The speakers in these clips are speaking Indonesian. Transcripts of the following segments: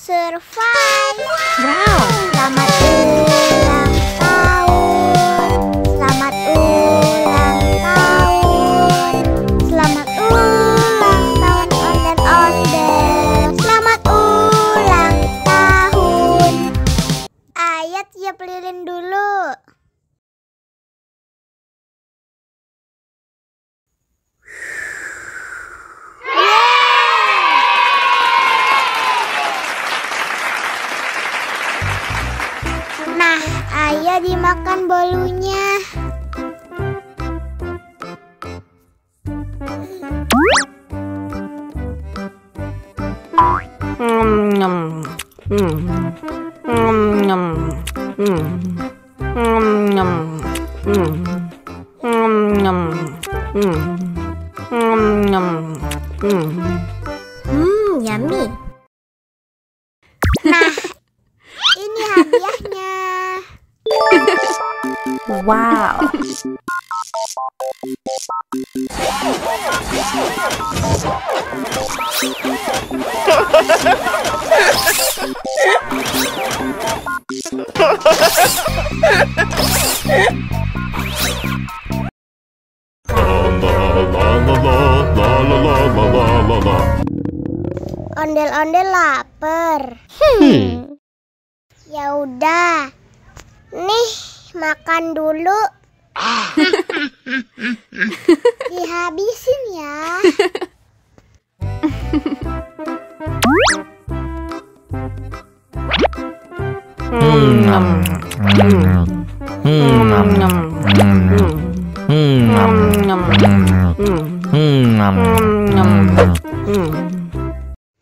survive. Wow. Selamat ulang tahun. Selamat ulang tahun. Selamat ulang tahun ondel-ondel. Selamat ulang tahun. Ayat tiup lilin dulu. Nah, ayah dimakan bolunya. Yummy. Nah, ini hadiahnya. Wow. Ondel-ondel lapar. Ya udah. Nih, makan dulu. Dihabisin ya.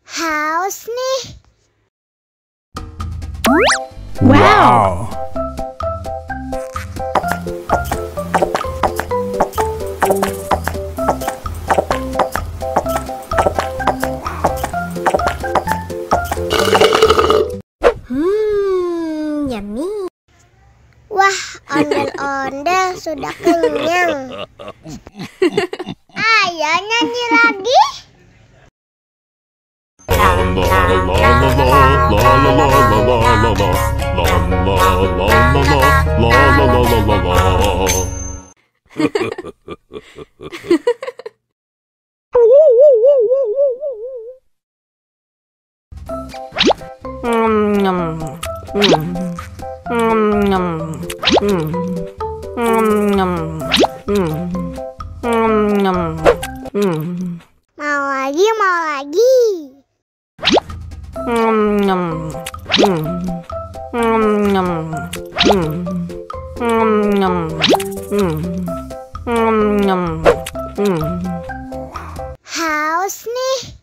Haus nih. Wow. Yummy. Wah, ondel-ondel sudah kenyang. Ayo nyanyi lagi. Mau lagi, mau lagi. Haus nih.